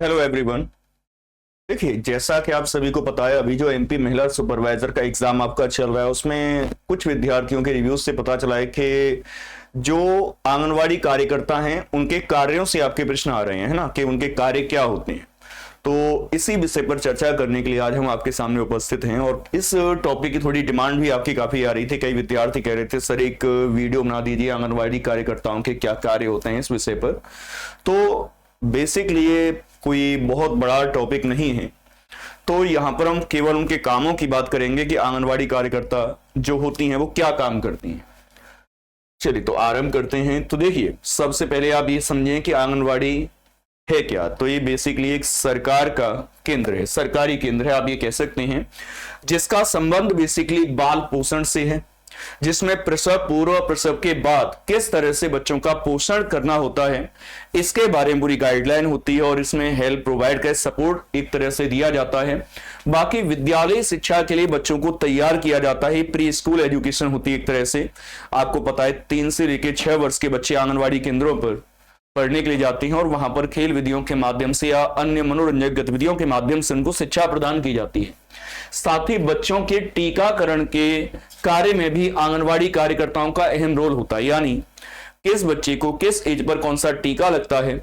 Hello everyone. देखिए, जैसा कि आप सभी को पता है, अभी जो एमपी महिला सुपरवाइजर का एग्जाम आपका चल रहा है उसमें कुछ विद्यार्थियों के रिव्यूज से पता चला है कि जो आंगनवाड़ी कार्यकर्ता हैं उनके कार्यों से आपके प्रश्न आ रहे हैं, है ना, कि उनके कार्य क्या होते हैं। तो इसी विषय पर चर्चा करने के लिए आज हम आपके सामने उपस्थित हैं और इस टॉपिक की थोड़ी डिमांड भी आपकी काफी आ रही थी। कई विद्यार्थी कह रहे थे सर एक वीडियो बना दीजिए आंगनवाड़ी कार्यकर्ताओं के क्या कार्य होते हैं इस विषय पर। तो बेसिकली ये कोई बहुत बड़ा टॉपिक नहीं है, तो यहां पर हम केवल उनके कामों की बात करेंगे कि आंगनवाड़ी कार्यकर्ता जो होती हैं वो क्या काम करती हैं। चलिए तो आरंभ करते हैं। तो देखिए, सबसे पहले आप ये समझें कि आंगनवाड़ी है क्या। तो ये बेसिकली एक सरकार का केंद्र है, सरकारी केंद्र है आप ये कह सकते हैं, जिसका संबंध बेसिकली बाल पोषण से है, जिसमें प्रसव पूर्व प्रसव के बाद किस तरह से बच्चों का पोषण करना होता है इसके बारे में पूरी गाइडलाइन होती है और इसमें हेल्प प्रोवाइड का सपोर्ट एक तरह से दिया जाता है। बाकी विद्यालय शिक्षा के लिए बच्चों को तैयार किया जाता है, प्री स्कूल एजुकेशन होती है एक तरह से। आपको पता है 3 से लेकर 6 वर्ष के बच्चे आंगनवाड़ी केंद्रों पर पढ़ने के लिए जाते हैं और वहां पर खेल विधियों के माध्यम से या अन्य मनोरंजक गतिविधियों के माध्यम से उनको शिक्षा प्रदान की जाती है। साथ ही बच्चों के टीकाकरण के कार्य में भी आंगनवाड़ी कार्यकर्ताओं का अहम रोल होता है, यानी किस बच्चे को किस एज पर कौन सा टीका लगता है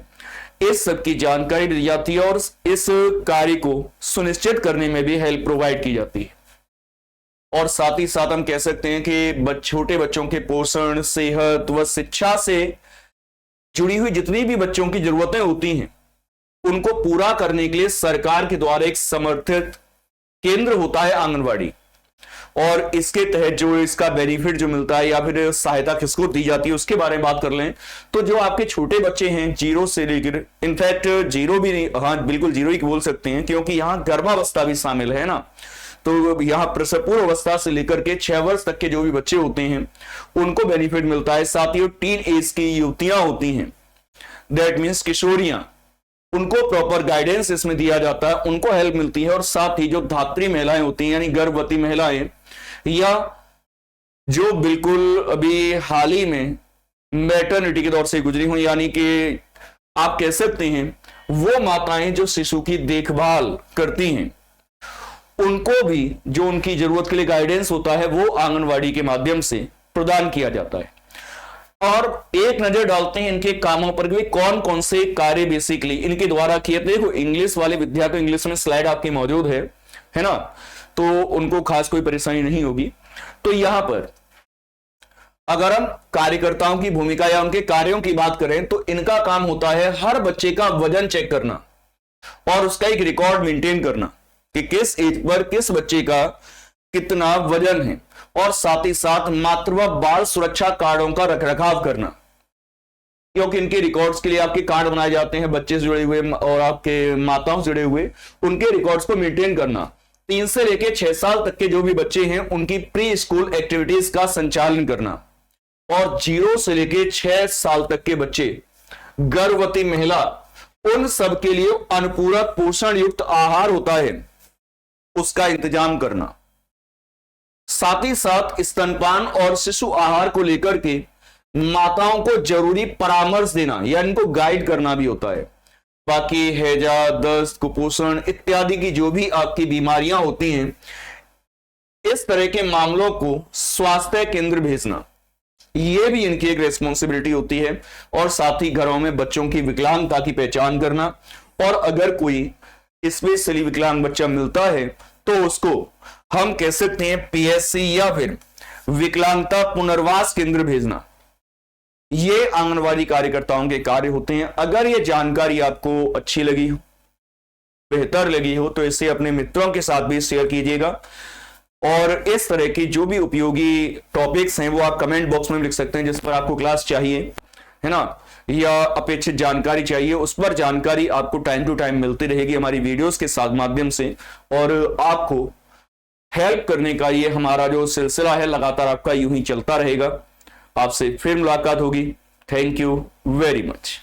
इस सब की जानकारी दी जाती है और इस कार्य को सुनिश्चित करने में भी हेल्प प्रोवाइड की जाती है। और साथ ही साथ हम कह सकते हैं कि छोटे बच्चों के पोषण, सेहत व शिक्षा से जुड़ी हुई जितनी भी बच्चों की जरूरतें होती हैं उनको पूरा करने के लिए सरकार के द्वारा एक समर्थित केंद्र होता है आंगनवाड़ी। और इसके तहत जो इसका बेनिफिट जो मिलता है या फिर सहायता किसको दी जाती है उसके बारे में बात कर लें तो जो आपके छोटे बच्चे हैं 0 से लेकर, इनफैक्ट 0 भी नहीं, हाँ बिल्कुल 0 ही बोल सकते हैं क्योंकि यहां गर्भावस्था भी शामिल है ना। तो यहां प्रसव पूर्व अवस्था से लेकर के 6 वर्ष तक के जो भी बच्चे होते हैं उनको बेनिफिट मिलता है। साथ ही टीन एज की युवतियां होती हैं, दैट मीन्स किशोरियां, उनको प्रॉपर गाइडेंस इसमें दिया जाता है, उनको हेल्प मिलती है। और साथ ही जो धात्री महिलाएं होती हैं यानी गर्भवती महिलाएं या जो बिल्कुल अभी हाल ही में मैटरनिटी के दौर से गुजरी हुई, यानी कि आप कह सकते हैं वो माताएं जो शिशु की देखभाल करती हैं, उनको भी जो उनकी जरूरत के लिए गाइडेंस होता है वो आंगनवाड़ी के माध्यम से प्रदान किया जाता है। और एक नजर डालते हैं इनके कामों पर भी, कौन कौन से कार्य बेसिकली इनके द्वारा किए। देखो इंग्लिश वाले विद्या को इंग्लिश में स्लाइड आपकी मौजूद है ना, तो उनको खास कोई परेशानी नहीं होगी। तो यहां पर अगर हम कार्यकर्ताओं की भूमिका या उनके कार्यों की बात करें तो इनका काम होता है हर बच्चे का वजन चेक करना और उसका एक रिकॉर्ड मेंटेन करना कि किस एज पर किस बच्चे का कितना वजन है, और साथ ही साथ मातृ व बाल सुरक्षा कार्डों का रखरखाव करना, क्योंकि इनके रिकॉर्ड्स के लिए आपके कार्ड बनाए जाते हैं बच्चे से जुड़े हुए और आपके माताओं से जुड़े हुए, उनके रिकॉर्ड्स को मेंटेन करना। 3 से लेकर 6 साल तक के जो भी बच्चे हैं उनकी प्री स्कूल एक्टिविटीज का संचालन करना, और 0 से लेकर 6 साल तक के बच्चे, गर्भवती महिला, उन सब के लिए अनुपूरक पोषण युक्त आहार होता है उसका इंतजाम करना। साथ ही साथ स्तनपान और शिशु आहार को लेकर के माताओं को जरूरी परामर्श देना या इनको गाइड करना भी होता है। बाकी हैजा, दस्त, कुपोषण इत्यादि की जो भी आपकी बीमारियां होती हैं, इस तरह के मामलों को स्वास्थ्य केंद्र भेजना, यह भी इनकी एक रेस्पॉन्सिबिलिटी होती है। और साथ ही घरों में बच्चों की विकलांगता की पहचान करना, और अगर कोई स्पेशली विकलांग बच्चा मिलता है तो उसको हम कह सकते हैं पीएससी या फिर विकलांगता पुनर्वास केंद्र भेजना। ये आंगनवाड़ी कार्यकर्ताओं के कार्य होते हैं। अगर ये जानकारी आपको अच्छी लगी हो, बेहतर लगी हो, तो इसे अपने मित्रों के साथ भी शेयर कीजिएगा। और इस तरह की जो भी उपयोगी टॉपिक्स हैं वो आप कमेंट बॉक्स में लिख सकते हैं, जिस पर आपको क्लास चाहिए, है ना, या अपेक्षित जानकारी चाहिए, उस पर जानकारी आपको टाइम टू टाइम मिलती रहेगी हमारी वीडियोस के साथ माध्यम से। और आपको हेल्प करने का ये हमारा जो सिलसिला है लगातार आपका यूं ही चलता रहेगा। आपसे फिर मुलाकात होगी। Thank you very much.